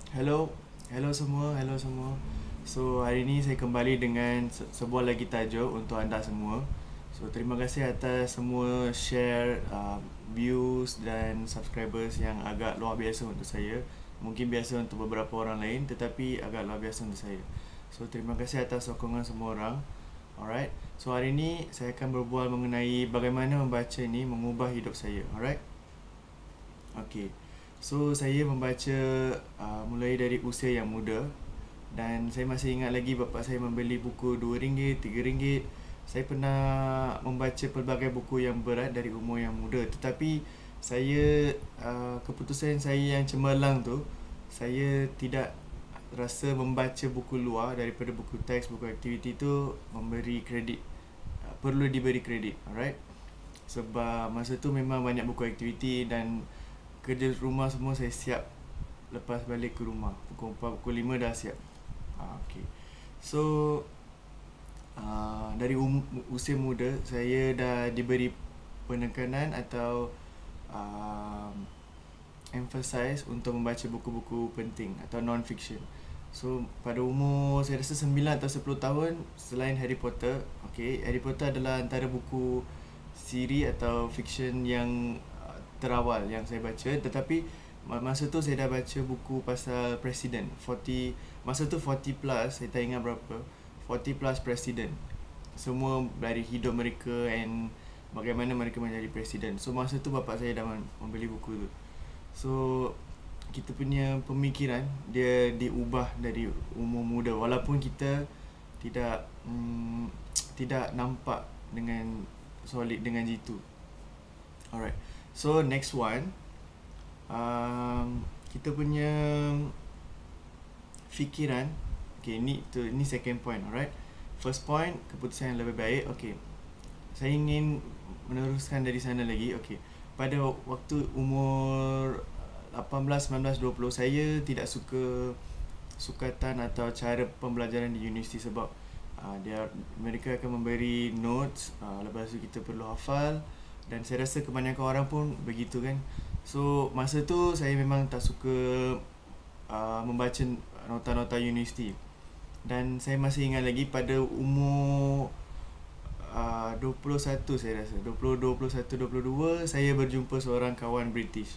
Hello, hello semua. So hari ini saya kembali dengan sebuah lagi tajuk untuk anda semua. So terima kasih atas semua share views dan subscribers yang agak luar biasa untuk saya. Mungkin biasa untuk beberapa orang lain tetapi agak luar biasa untuk saya. So terima kasih atas sokongan semua orang. Alright. So hari ini saya akan berbual mengenai bagaimana membaca ni mengubah hidup saya. Alright. Okay. So saya membaca mulai dari usia yang muda. Dan saya masih ingat lagi bapa saya membeli buku RM2, RM3. Saya pernah membaca pelbagai buku yang berat dari umur yang muda. Tetapi saya keputusan saya yang cemerlang tu, saya tidak rasa membaca buku luar daripada buku teks, buku aktiviti tu memberi kredit, perlu diberi kredit. Alright. Sebab masa tu memang banyak buku aktiviti dan kerja rumah semua saya siap lepas balik ke rumah. Pukul 4, pukul 5 dah siap. Okay. So dari usia muda saya dah diberi penekanan atau uh, emphasize untuk membaca buku-buku penting atau non-fiction. So pada umur saya rasa 9 atau 10 tahun, selain Harry Potter, okay, Harry Potter adalah antara buku siri atau fiction yang terawal yang saya baca. Tetapi masa tu saya dah baca buku pasal presiden 40, masa tu 40 plus, saya tak ingat berapa, 40 plus presiden, semua dari hidup mereka and bagaimana mereka menjadi presiden. So masa tu bapa saya dah membeli buku tu. So kita punya pemikiran dia diubah dari umur muda walaupun kita tidak tidak nampak dengan solid dengan jitu. Alright. So next one, kita punya fikiran. Okay, ni second point. Alright. First point, keputusan yang lebih baik. Okay, saya ingin meneruskan dari sana lagi. Okay, pada waktu umur 18, 19, 20, saya tidak suka sukatan atau cara pembelajaran di universiti sebab mereka akan memberi notes, lepas tu kita perlu hafal, dan saya rasa kebanyakan orang pun begitu kan. So masa tu saya memang tak suka membaca nota-nota universiti. Dan saya masih ingat lagi pada umur 21 saya rasa, 21, 22 saya berjumpa seorang kawan British.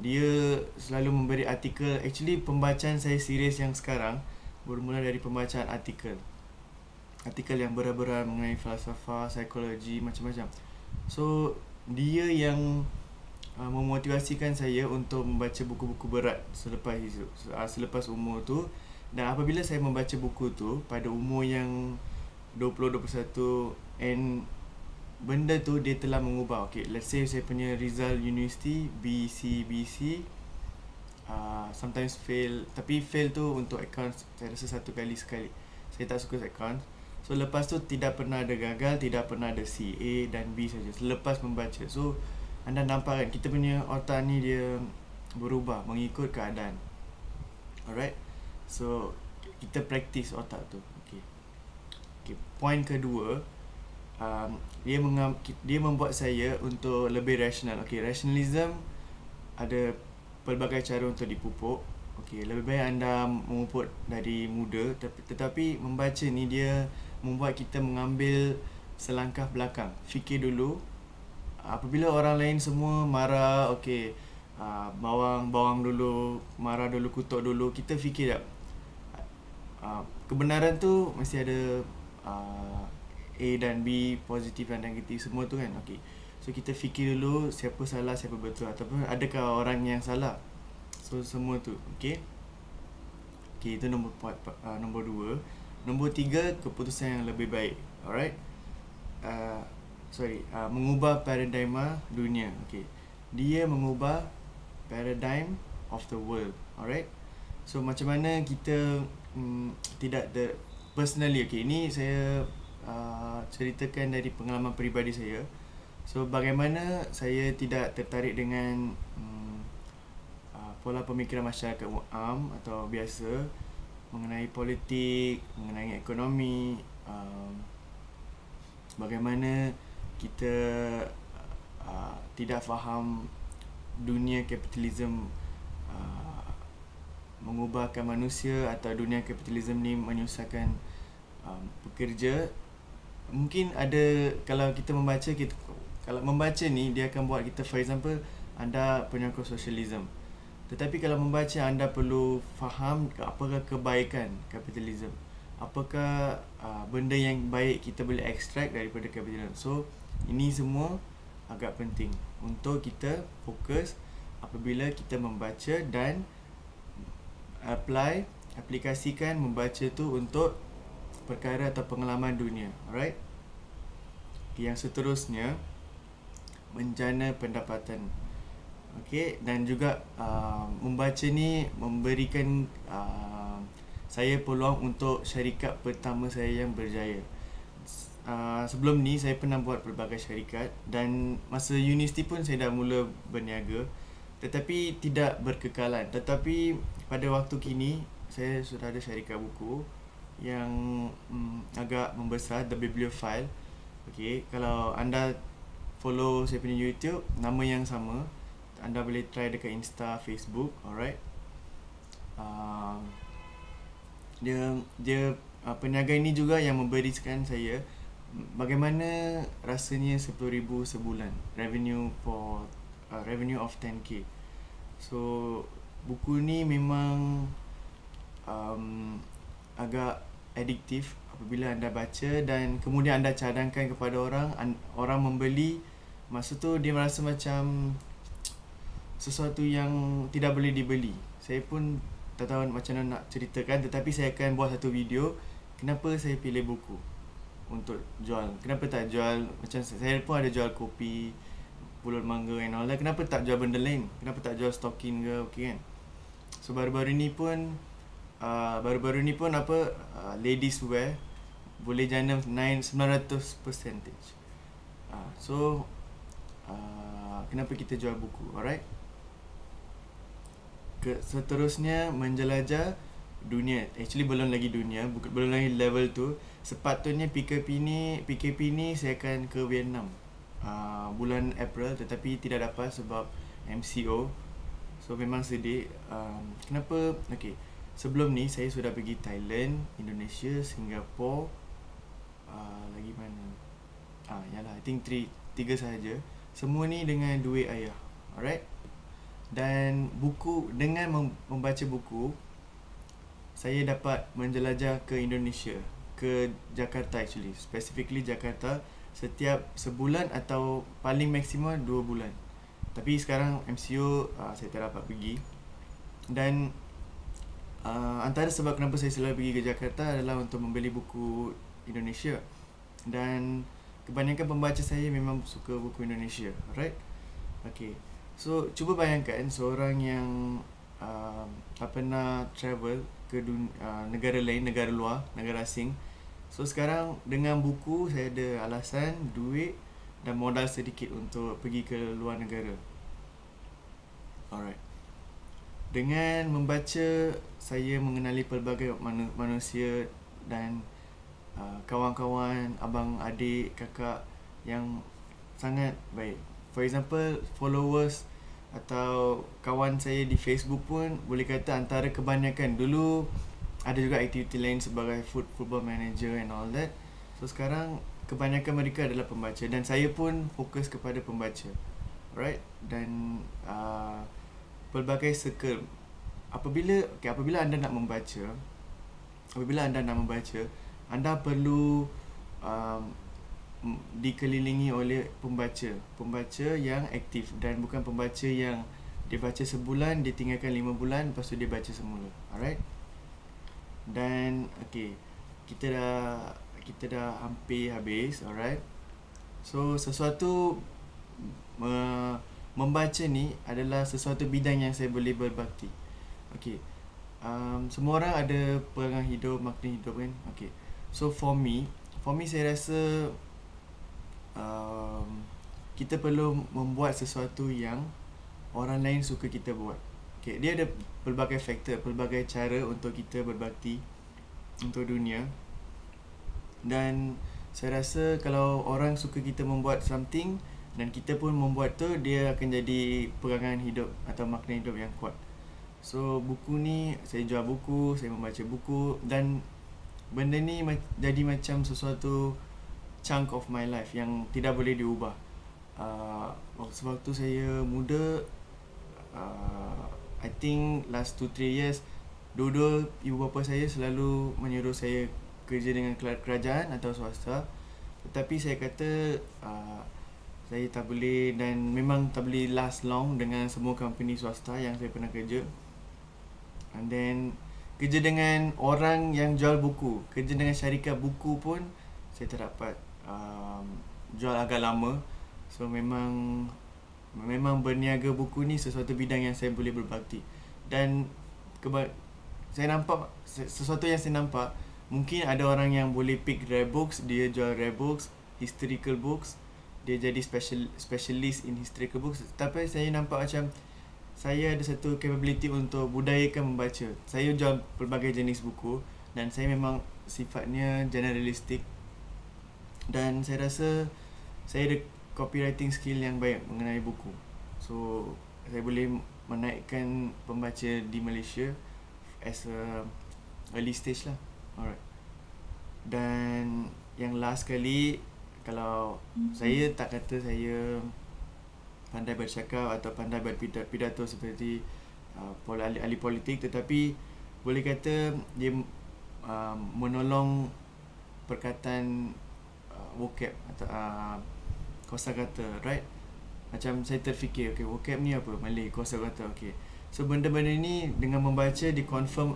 Dia selalu memberi artikel. Actually pembacaan saya serius yang sekarang bermula dari pembacaan artikel yang berat-berat mengenai falsafah, psikologi, macam-macam. So dia yang memotivasikan saya untuk membaca buku-buku berat selepas umur tu. Dan apabila saya membaca buku tu pada umur yang 20, 21, and benda tu dia telah mengubah. Okay, let's say saya punya result university BC, sometimes fail. Tapi fail tu untuk accounts saya rasa satu kali sekali. Saya tak suka accounts. So lepas tu tidak pernah ada gagal, tidak pernah ada C, A dan B saja selepas membaca. So anda nampak kan, kita punya otak ni dia berubah mengikut keadaan. Alright. So kita practice otak tu. Okay. Okay. Point kedua, dia membuat saya untuk lebih rasional. Okay, rationalism ada pelbagai cara untuk dipupuk. Okay, lebih baik anda memupuk dari muda. Tetapi membaca ni dia membuat kita mengambil selangkah belakang. Fikir dulu. Apabila orang lain semua marah, okay, bawang dulu, marah dulu, kutuk dulu, kita fikir tak, kebenaran tu mesti ada A dan B, positif dan negatif, semua tu kan. Okay, so kita fikir dulu siapa salah, siapa betul, ataupun adakah orang yang salah. So semua tu. Okay. Okay, itu nombor 2. Nombor 3, keputusan yang lebih baik. Alright. Mengubah paradigma dunia. Okay, dia mengubah paradigm of the world. Alright. So macam mana kita tidak personally, okay, ini saya ceritakan dari pengalaman peribadi saya. So bagaimana saya tidak tertarik dengan pola pemikiran masyarakat awam atau biasa mengenai politik, mengenai ekonomi, bagaimana kita tidak faham dunia kapitalisme mengubahkan manusia atau dunia kapitalisme ni menyusahkan pekerja. Mungkin ada, kalau kita membaca, kalau membaca ni dia akan buat kita, for example, anda penyokong sosialisme, tetapi kalau membaca anda perlu faham apakah kebaikan kapitalisme, apakah benda yang baik kita boleh extract daripada kapitalisme. So ini semua agak penting untuk kita fokus apabila kita membaca dan aplikasikan membaca tu untuk perkara atau pengalaman dunia. Alright. Yang seterusnya, menjana pendapatan. Okay, dan juga membaca ni memberikan saya peluang untuk syarikat pertama saya yang berjaya. Sebelum ni saya pernah buat pelbagai syarikat, dan masa universiti pun saya dah mula berniaga, tetapi tidak berkekalan. Tetapi pada waktu kini saya sudah ada syarikat buku yang agak membesar, The Bibliophile. Okay, kalau anda follow saya punya YouTube, nama yang sama, anda boleh try dekat Insta, Facebook. Alright. Dia peniaga ini juga yang memberikan saya bagaimana rasanya 10,000 sebulan, revenue of 10k. So buku ni memang agak addiktif apabila anda baca, dan kemudian anda cadangkan kepada orang membeli. Masa tu dia merasa macam sesuatu yang tidak boleh dibeli. Saya pun tak tahu macam mana nak ceritakan, tetapi saya akan buat satu video kenapa saya pilih buku untuk jual. Kenapa tak jual, macam saya pun ada jual kopi, pulut mangga and all that. Kenapa tak jual benda lain? Kenapa tak jual stocking ke, okay kan? So baru-baru ni pun ladies wear boleh jana 900%. So kenapa kita jual buku? Alright. Seterusnya, menjelajah dunia. Actually belum lagi dunia, belum lagi level tu. Sepatutnya PKP ni saya akan ke Vietnam bulan April, tetapi tidak dapat sebab MCO. So memang sedih. Kenapa? Okay, sebelum ni saya sudah pergi Thailand, Indonesia, Singapura, lagi mana? Yalah, I think 3 sahaja. Semua ni dengan duit ayah. Alright. Dan buku, dengan membaca buku, saya dapat menjelajah ke Indonesia, ke Jakarta actually, specifically Jakarta, setiap sebulan atau paling maksimum 2 bulan. Tapi sekarang MCO, saya tak dapat pergi. Dan antara sebab kenapa saya selalu pergi ke Jakarta adalah untuk membeli buku Indonesia. Dan kebanyakan pembaca saya memang suka buku Indonesia. Alright. Okay. So cuba bayangkan seorang yang tak pernah travel ke negara lain, negara luar, negara asing. So sekarang dengan buku saya ada alasan, duit dan modal sedikit untuk pergi ke luar negara. Alright. Dengan membaca, saya mengenali pelbagai manusia dan kawan-kawan, abang, adik, kakak yang sangat baik. For example, followers atau kawan saya di Facebook pun boleh kata antara kebanyakan. Dulu ada juga aktiviti lain sebagai football manager and all that. So sekarang kebanyakan mereka adalah pembaca, dan saya pun fokus kepada pembaca. Right? Dan pelbagai circle. Apabila anda nak membaca, anda perlu dikelilingi oleh pembaca yang aktif, dan bukan pembaca yang dia baca sebulan, dia tinggalkan 5 bulan, lepas tu dia baca semula. Alright. Dan okay, kita dah hampir habis. Alright. So sesuatu membaca ni adalah sesuatu bidang yang saya boleh berbakti. Okay. Semua orang ada perangai hidup, makna hidup kan. Okay. So for me saya rasa kita perlu membuat sesuatu yang orang lain suka kita buat. Okay, dia ada pelbagai faktor, pelbagai cara untuk kita berbakti untuk dunia. Dan saya rasa kalau orang suka kita membuat something dan kita pun membuat tu, dia akan jadi perangan hidup atau makna hidup yang kuat. So buku ni, saya jual buku, saya membaca buku, dan benda ni jadi macam sesuatu chunk of my life yang tidak boleh diubah. Waktu saya muda, I think last 2-3 years, dua-dua ibu bapa saya selalu menyuruh saya kerja dengan kerajaan atau swasta. Tetapi saya kata saya tak boleh, dan memang tak boleh last long dengan semua company swasta yang saya pernah kerja. And then kerja dengan orang yang jual buku, kerja dengan syarikat buku pun saya tak dapat jual agak lama. So memang berniaga buku ni sesuatu bidang yang saya boleh berbakti. Dan saya nampak sesuatu yang saya nampak, mungkin ada orang yang boleh pick rare books, dia jual rare books, historical books, dia jadi specialist in historical books. Tapi saya nampak macam saya ada satu capability untuk budayakan membaca. Saya jual pelbagai jenis buku dan saya memang sifatnya generalistic, dan saya rasa saya ada copywriting skill yang baik mengenai buku. So saya boleh menaikkan pembaca di Malaysia as a early stage lah. Alright. Dan yang last kali, kalau saya tak kata saya pandai bercakap atau pandai berpidato seperti ahli politik, tetapi boleh kata dia menolong perkataan vocab atau kosakata, right? Macam saya terfikir, okay, vocab ni apa? Malay, kosakata, okay. So benda-benda ni dengan membaca, di confirm